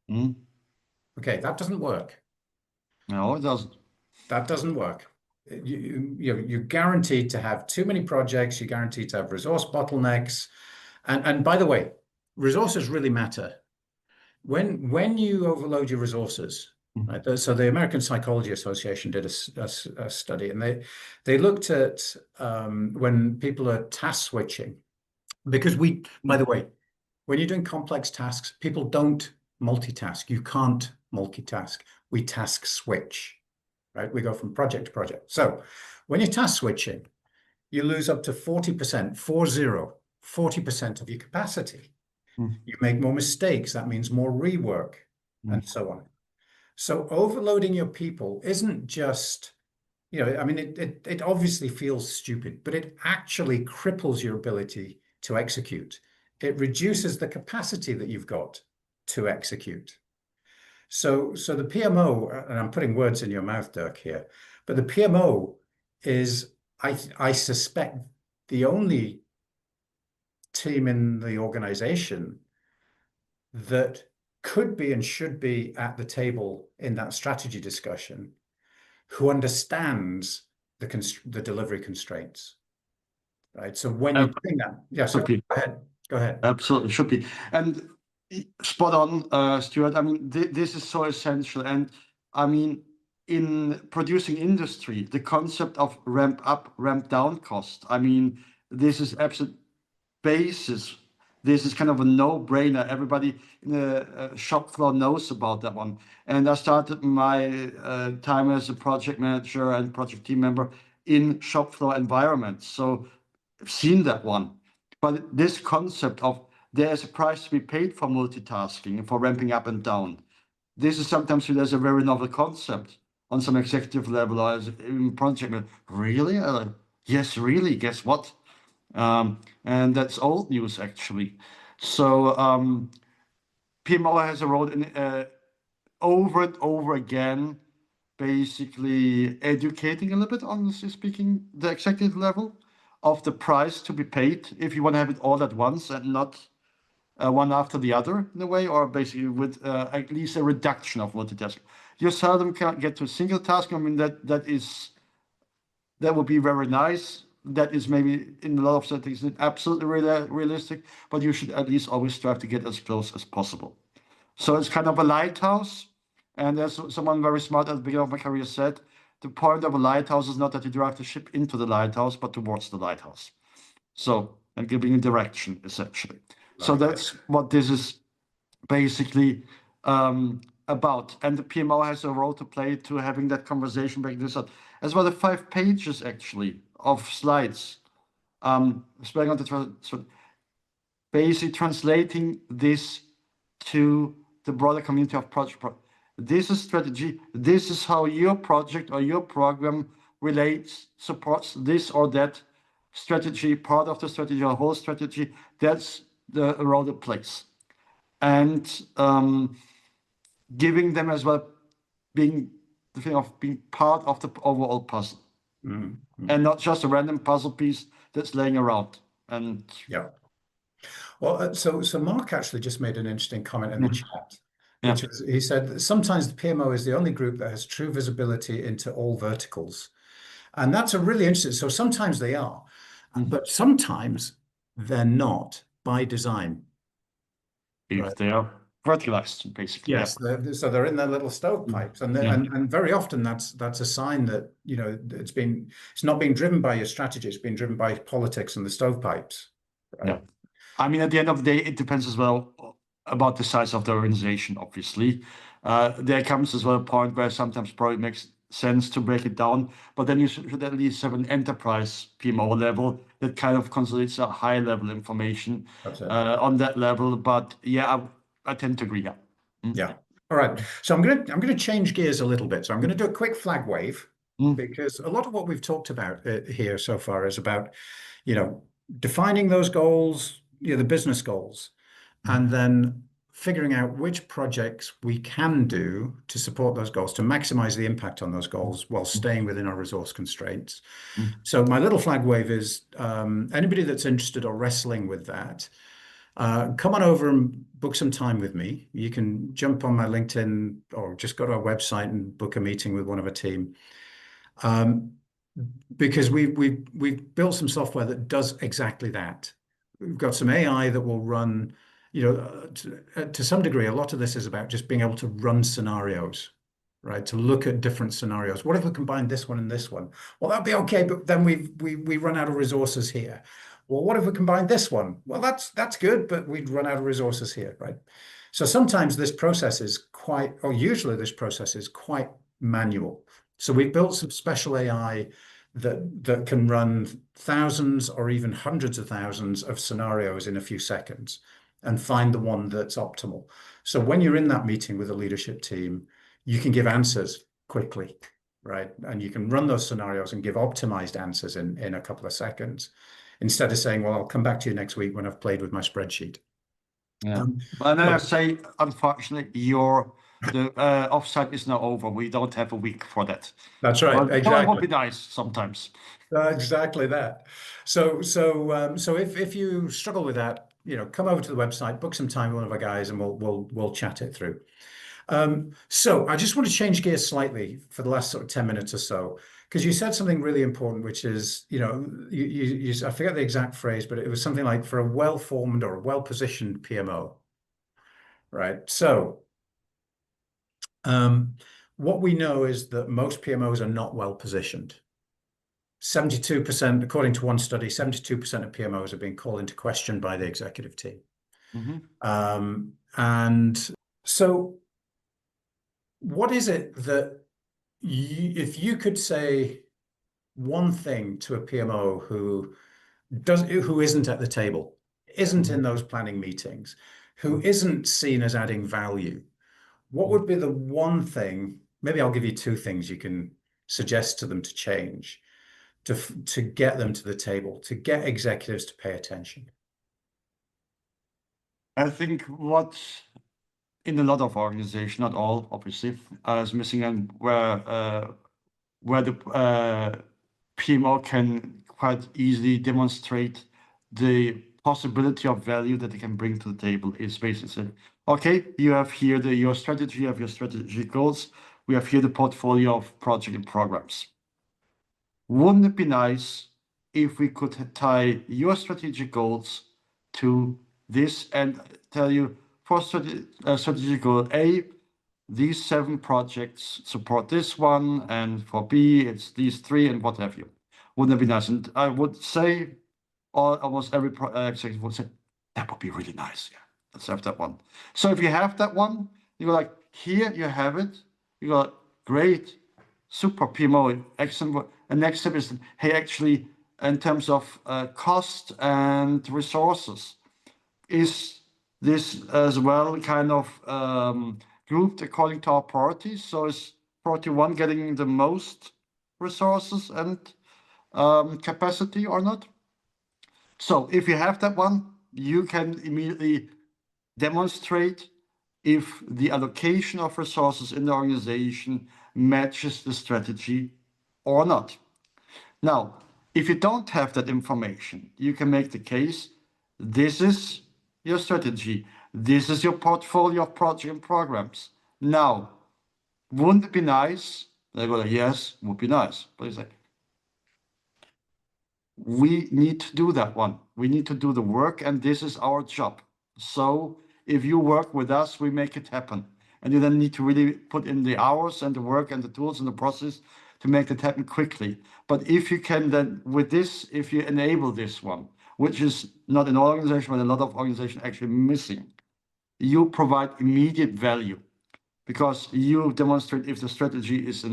Okay, that doesn't work. No, it doesn't. That doesn't work. You're guaranteed to have too many projects. You're guaranteed to have resource bottlenecks. And by the way, resources really matter. When you overload your resources, right? So the American Psychology Association did a study, and they looked at when people are task switching, because by the way, when you're doing complex tasks, people don't multitask. You can't multitask. We task switch, right? We go from project to project. So when you're task switching, you lose up to 40%, 40% of your capacity. You make more mistakes. That means more rework and so on. So overloading your people isn't just, I mean, it obviously feels stupid, but it actually cripples your ability to execute. It reduces the capacity that you've got to execute. So the PMO, and I'm putting words in your mouth, Dirk, here, but the PMO is, I suspect, the only team in the organization that could be and should be at the table in that strategy discussion, who understands the delivery constraints, right? So when you're doing that, so go ahead. Absolutely, should be. And spot on, Stuart. I mean, this is so essential. And I mean, in producing industry, the concept of ramp up, ramp down cost, I mean, this is absolute basis. This is kind of a no-brainer. Everybody in the shop floor knows about that one. And I started my time as a project manager and project team member in shop floor environments. So I've seen that one. But this concept of there's a price to be paid for multitasking and for ramping up and down. This is sometimes there's a very novel concept on some executive level or as in project level. Really? Yes, really. Guess what? And that's old news actually. So PMO has a role in over and over again, basically educating a little bit, honestly speaking, the executive level of the price to be paid if you want to have it all at once and not one after the other in a way, or basically with at least a reduction of multitasking. You seldom can get to a single task. I mean, that would be very nice. That is maybe in a lot of settings not absolutely realistic, but you should at least always strive to get as close as possible. So it's kind of a lighthouse. And as someone very smart at the beginning of my career said, the point of a lighthouse is not that you drive the ship into the lighthouse, but towards the lighthouse. So, and giving a direction, essentially. So that's what this is basically about. And the PMO has a role to play to having that conversation back this up. As well, the 5 pages actually of slides. Spelling on the basically translating this to the broader community of project. This is strategy. This is how your project or your program relates, supports this or that strategy, part of the strategy or whole strategy. That's the role it plays. And giving them as well being the thing of being part of the overall puzzle. And not just a random puzzle piece that's laying around. And yeah. Well, so Mark actually just made an interesting comment in the chat, which is, he said that sometimes the PMO is the only group that has true visibility into all verticals. And that's a really interesting. So sometimes they are, but sometimes they're not by design. If they are verticalized, basically. Yes, so they're in their little stovepipes, and very often that's a sign that, you know, it's not being driven by your strategy, it's being driven by politics and the stovepipes. Right? Yeah. I mean, at the end of the day, it depends as well about the size of the organization, obviously. There comes as well a point where sometimes probably makes sense to break it down, but then you should at least have an enterprise PMO level that kind of consolidates a high level information on that level. But yeah, I tend to agree. Yeah. All right. So I'm gonna change gears a little bit. So I'm going to do a quick flag wave because a lot of what we've talked about here so far is about, you know, defining those goals, you know, the business goals, and then figuring out which projects we can do to support those goals, to maximize the impact on those goals while staying within our resource constraints. So my little flag wave is anybody that's interested or wrestling with that, come on over and book some time with me. You can jump on my LinkedIn or just go to our website and book a meeting with one of our team. Because we've built some software that does exactly that. We've got some AI that will run, you know, to some degree, a lot of this is about just being able to run scenarios, right? To look at different scenarios. What if we combine this one and this one? Well, that'd be okay, but then we run out of resources here. Well, what if we combine this one? Well, that's good, but we'd run out of resources here, right? So sometimes this process is quite, or usually this process is quite manual. So we've built some special AI that can run thousands or even hundreds of thousands of scenarios in a few seconds and find the one that's optimal. So when you're in that meeting with the leadership team, you can give answers quickly, right? And you can run those scenarios and give optimized answers in a couple of seconds, instead of saying, well, I'll come back to you next week when I've played with my spreadsheet. Yeah. But then I say, unfortunately, the offsite is now over. We don't have a week for that. That's right. But exactly. It would be nice sometimes. Exactly that. So if you struggle with that, you know, come over to the website, book some time with one of our guys, and we'll chat it through. So I just want to change gears slightly for the last sort of 10 minutes or so, because you said something really important, which is, you know, I forget the exact phrase, but it was something like for a well-formed or a well-positioned PMO, right? So what we know is that most PMOs are not well-positioned. 72%, according to one study, 72% of PMOs are being called into question by the executive team. And so what is it that if you could say one thing to a PMO who isn't at the table, isn't in those planning meetings, who isn't seen as adding value, what would be the one thing? Maybe I'll give you 2 things you can suggest to them to change to get them to the table, to get executives to pay attention. I think what in a lot of organizations, not all, obviously, is missing, and where the PMO can quite easily demonstrate the possibility of value that they can bring to the table is basically saying, okay, you have here your strategy, you have your strategy goals, we have here the portfolio of project and programs. Wouldn't it be nice if we could tie your strategic goals to this and tell you for strategic goal A, these 7 projects support this one, and for B, it's these 3 and what have you. Wouldn't it be nice? And I would say, almost every executive would say, that would be really nice. Yeah, let's have that one. So if you have that one, you go like, here you have it. You go, like, great, super PMO, excellent. And next step is, hey, actually, in terms of cost and resources, is this as well kind of grouped according to our priorities? So is priority 1 getting the most resources and capacity or not? So if you have that one, you can immediately demonstrate if the allocation of resources in the organization matches the strategy or not. Now, if you don't have that information, you can make the case, this is your strategy, this is your portfolio of projects and programs. Now, wouldn't it be nice? They go, yes, would be nice. But you say, we need to do that one. We need to do the work, and this is our job. So if you work with us, we make it happen. And you then need to really put in the hours and the work and the tools and the process to make it happen quickly. But if you can then, with this, if you enable this one, which is not in all organizations, but a lot of organizations actually missing, you provide immediate value because you demonstrate if the strategy is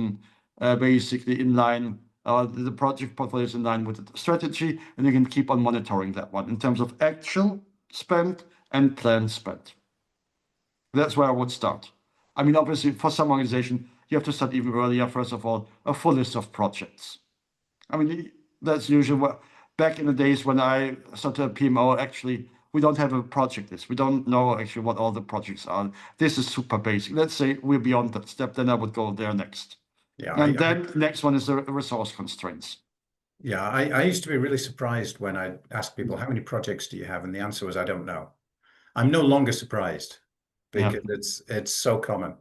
basically in line, the project portfolio is in line with the strategy, and you can keep on monitoring that one in terms of actual spend and planned spend. That's where I would start. I mean, obviously, for some organization, you have to start even earlier. First of all, a full list of projects. I mean, that's usually what, back in the days when I started a PMO, actually, we don't have a project list. We don't know actually what all the projects are. This is super basic. Let's say we're beyond that step, then I would go there next. Yeah, And then next one is the resource constraints. Yeah, I used to be really surprised when I asked people, how many projects do you have? And the answer was, I don't know. I'm no longer surprised because it's so common.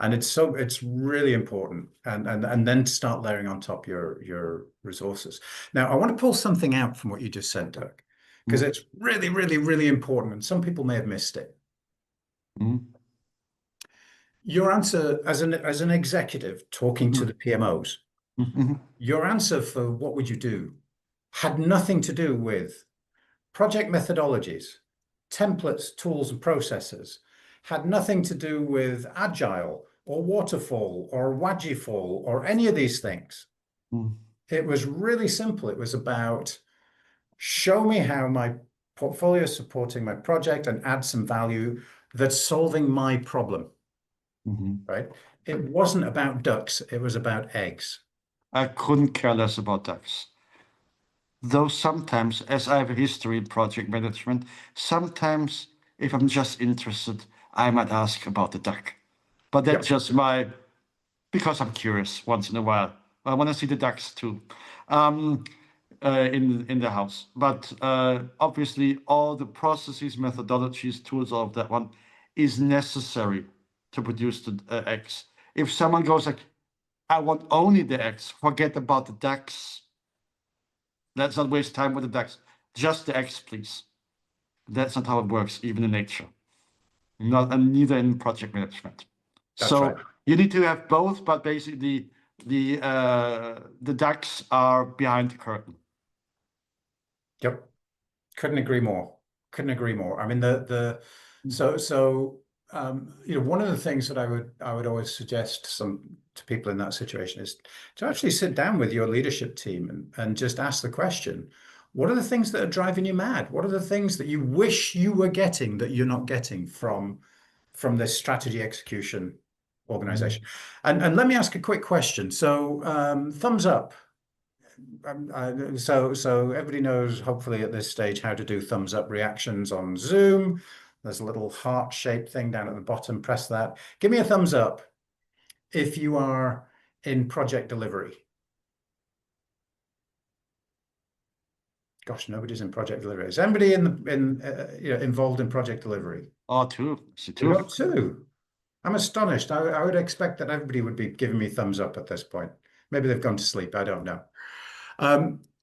And it's really important. And then start layering on top your resources. Now, I want to pull something out from what you just said, Dirk, because it's really, really, really important. And some people may have missed it. Your answer as an executive talking to the PMOs, your answer for what would you do had nothing to do with project methodologies, templates, tools, and processes, had nothing to do with agile or waterfall or wagifall or any of these things. It was really simple. It was about show me how my portfolio is supporting my project and add some value that's solving my problem. Right? It wasn't about ducks. It was about eggs. I couldn't care less about ducks. Though sometimes, as I have a history in project management, sometimes if I'm just interested, I might ask about the duck. But that's just because I'm curious once in a while. I want to see the ducks too in the house. But obviously, all the processes, methodologies, tools, all of that one is necessary to produce the eggs. If someone goes like, I want only the eggs, forget about the ducks. Let's not waste time with the ducks. Just the eggs, please. That's not how it works, even in nature. And neither in project management. That's right. You need to have both, but basically the ducks are behind the curtain. Yep. Couldn't agree more. Couldn't agree more. I mean, one of the things that I would always suggest to people in that situation is to actually sit down with your leadership team and just ask the question, what are the things that are driving you mad? What are the things that you wish you were getting that you're not getting from this strategy execution organization? And let me ask a quick question. So thumbs up. So everybody knows, hopefully at this stage, how to do thumbs up reactions on Zoom. There's a little heart-shaped thing down at the bottom. Press that. Give me a thumbs up if you are in project delivery. Gosh, nobody's in project delivery. Is anybody involved in project delivery? Oh, two. See, We two. got two. I'm astonished. I would expect that everybody would be giving me thumbs up at this point. Maybe they've gone to sleep. I don't know.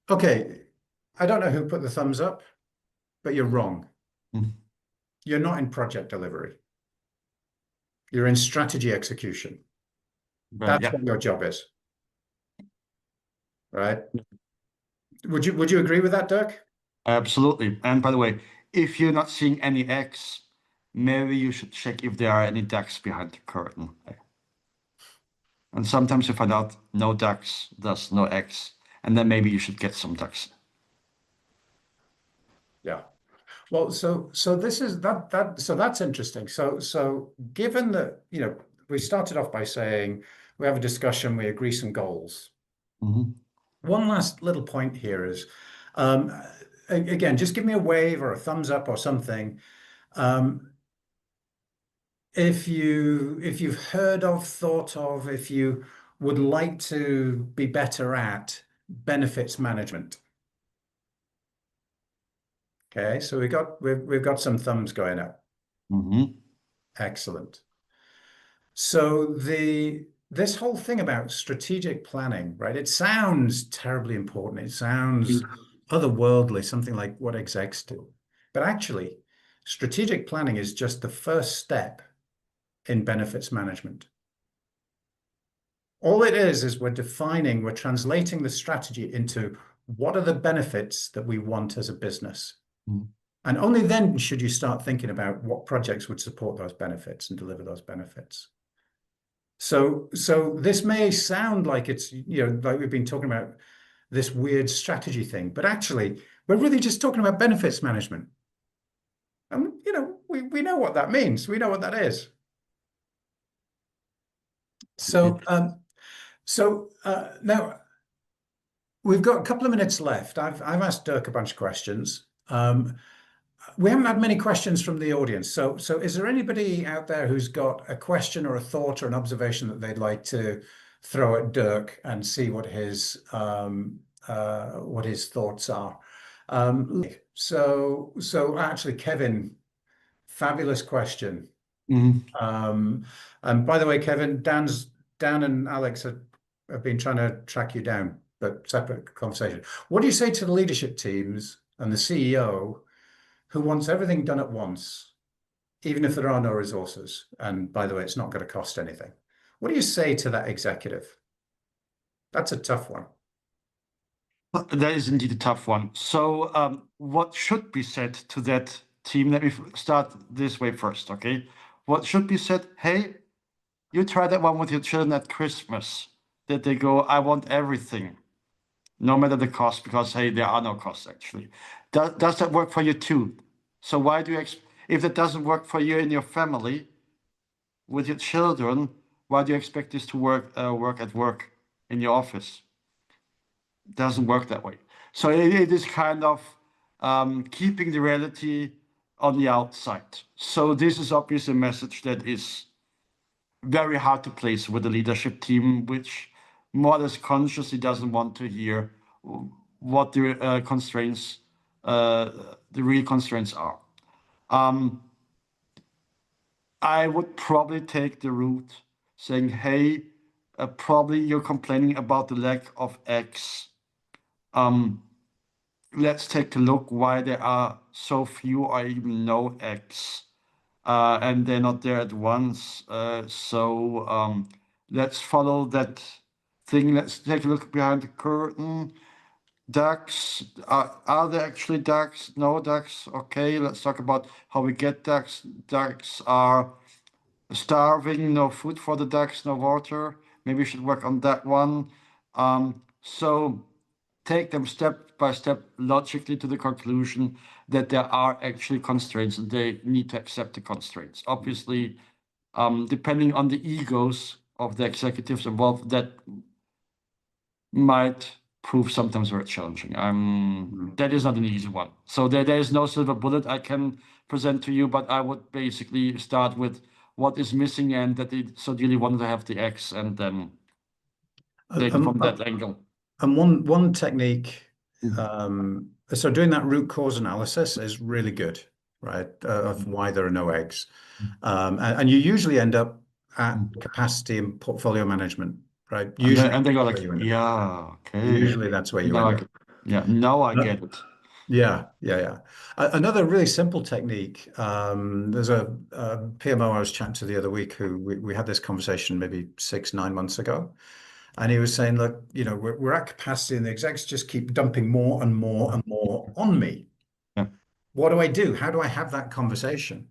Okay. I don't know who put the thumbs up, but you're wrong. Mhm. You're not in project delivery. You're in strategy execution. That's Yeah, what your job is, right? Would you agree with that, Dirk? absolutely. And by the way, if you're not seeing any X, maybe you should check if there are any ducks behind the curtain. And sometimes you find out no ducks, thus no X, and then maybe you should get some ducks. Yeah. Well, so this is so that's interesting. So given that, we started off by saying we have a discussion, we agree some goals. Mhm. One last little point here is, um, again, just give me a wave or a thumbs up or something. Um, if you've heard of, thought of, if you would like to be better at benefits management. Okay, so we've got some thumbs going up. Mhm. Excellent. So this whole thing about strategic planning, right? It sounds terribly important. It sounds otherworldly, something like what execs do. But actually, strategic planning is just the first step in benefits management. All it is we're translating the strategy into what are the benefits that we want as a business. Mhm. And only then should you start thinking about what projects would support those benefits and deliver those benefits. So this may sound like it's, like we've been talking about this weird strategy thing, but actually we're really just talking about benefits management. And, we know what that means. We know what that is. So, now we've got a couple of minutes left. I've asked Dirk a bunch of questions. We haven't had many questions from the audience. So is there anybody out there who's got a question or a thought or an observation that they'd like to throw at Dirk and see what his thoughts are? So actually, Kevin, fabulous question. Mhm. And by the way, Kevin, Dan and Alex have been trying to track you down, but separate conversation. What do you say to the leadership teams and the CEO who wants everything done at once, even if there are no resources? And by the way, it's not going to cost anything. What do you say to that executive? That's a tough one. That is indeed a tough one. So, what should be said to that team? Let me start this way first, okay? What should be said? Hey, you try that one with your children at Christmas. That they go, I want everything, no matter the cost, because hey, there are no costs actually. Does that work for you too? So why do you, if that doesn't work for you in your family, with your children, why do you expect this to work at work in your office? Doesn't work that way. So it is kind of keeping the reality on the outside. So this is obviously a message that is very hard to place with the leadership team, which more or less consciously doesn't want to hear what the constraints, the real constraints are. I would probably take the route saying, hey, probably you're complaining about the lack of X. Let's take a look why there are so few or even no X, and they're not there at once. So let's follow that thing. Let's take a look behind the curtain. Ducks, are there actually ducks? No ducks. Okay, let's talk about how we get ducks. Ducks are starving, no food for the ducks, no water. Maybe we should work on that one. So take them step by step logically to the conclusion that there are actually constraints and they need to accept the constraints. Obviously, depending on the egos of the executives involved, that might prove sometimes very challenging. That is not an easy one. So there is no silver bullet I can present to you, but I would basically start with what is missing and that they so dearly wanted to have the X and then take it from that angle. And one technique Mm. so doing that root cause analysis is really good, right? Of why there are no eggs. And you usually end up at capacity and portfolio management, right? Usually And they go where like, you end up. yeah, okay. Usually that's where you Now end I up. get, yeah, now I get it. Yeah, yeah, yeah. Another really simple technique. There's a PMO I was chatting to the other week who we had this conversation maybe 6, 9 months ago. And he was saying, look, we're at capacity and the execs just keep dumping more and more and more on me. Yeah. What do I do? How do I have that conversation?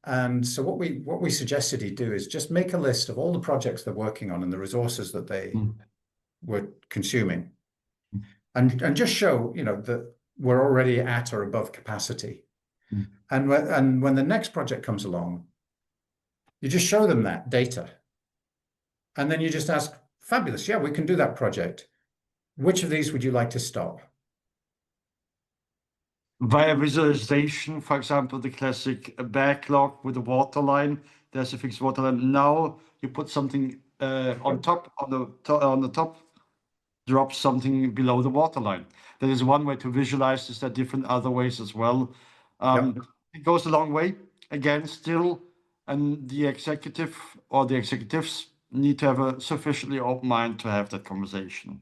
And so what we suggested he do is just make a list of all the projects they're working on and the resources that they were consuming, and just show, that we're already at or above capacity. And when the next project comes along, you just show them that data. And then you just ask, fabulous, yeah, we can do that project. Which of these would you like to stop? Via visualization, for example, the classic backlog with the waterline. There's a fixed waterline. Now you put something on top, on the top, drop something below the waterline. That is one way to visualize this. There are different other ways as well. Yep. It goes a long way. Again, still, and the executive or the executives need to have a sufficiently open mind to have that conversation.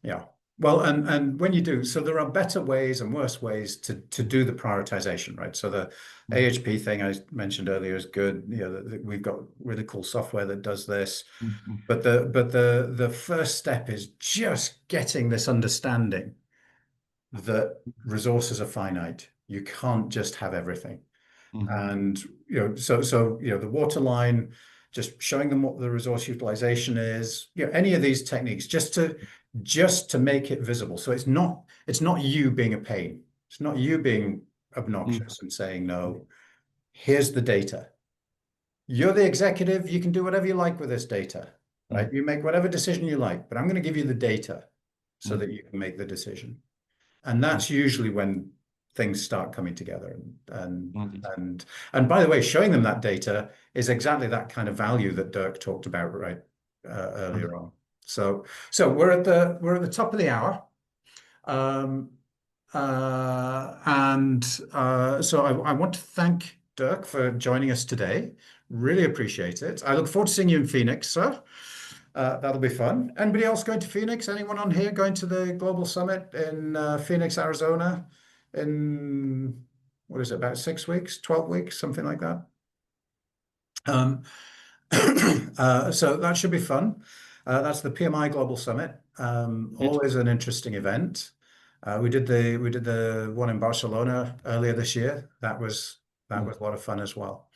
Yeah. Well, and when you do, so there are better ways and worse ways to do the prioritization, right? So the AHP thing I mentioned earlier is good. We've got really cool software that does this. But the first step is just getting this understanding that resources are finite. You can't just have everything. And so the waterline, just showing them what the resource utilization is, any of these techniques, just to make it visible. So it's not you being a pain. It's not you being obnoxious and saying, no, here's the data. You're the executive, you can do whatever you like with this data, right? You make whatever decision you like, but I'm going to give you the data so that you can make the decision. And that's usually when things start coming together. And by the way, showing them that data is exactly that kind of value that Dirk talked about right earlier on. So we're at the top of the hour. So I want to thank Dirk for joining us today. Really appreciate it. I look forward to seeing you in Phoenix, sir. That'll be fun. Anybody else going to Phoenix? Anyone on here going to the Global Summit in Phoenix, Arizona in, what is it, about 6 weeks, 12 weeks, something like that? So that should be fun. That's the PMI Global Summit. Always an interesting event. We did the one in Barcelona earlier this year. That was a lot of fun as well.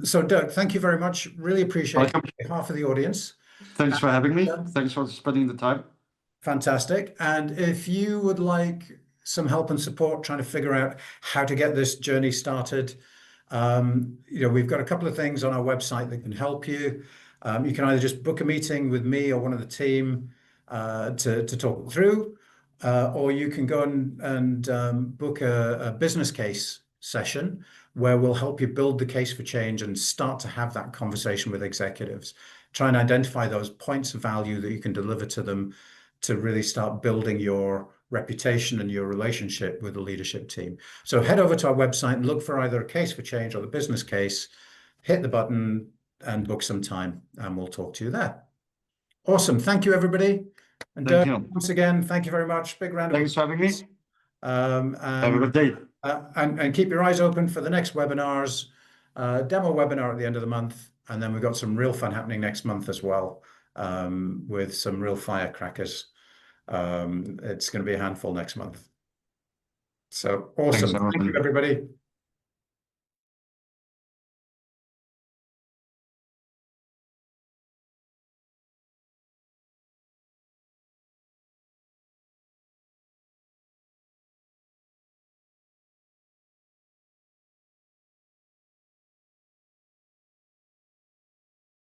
So Dirk, thank you very much. Really appreciate it on behalf of the audience. Thanks for having me. Thanks for spending the time. Fantastic. And if you would like some help and support trying to figure out how to get this journey started, we've got a couple of things on our website that can help you. You can either just book a meeting with me or one of the team to talk through, or you can go and book a business case session where we'll help you build the case for change and start to have that conversation with executives. Try and identify those points of value that you can deliver to them to really start building your reputation and your relationship with the leadership team. So head over to our website and look for either a case for change or the business case, hit the button and book some time, and we'll talk to you there. Awesome. Thank you, everybody. And Dirk, once again, thank you very much. Big round of applause. Thanks for having me. Have a good day. And keep your eyes open for the next webinars, demo webinar at the end of the month. And then we've got some real fun happening next month as well, with some real firecrackers. It's going to be a handful next month. So awesome. Thank you, everybody.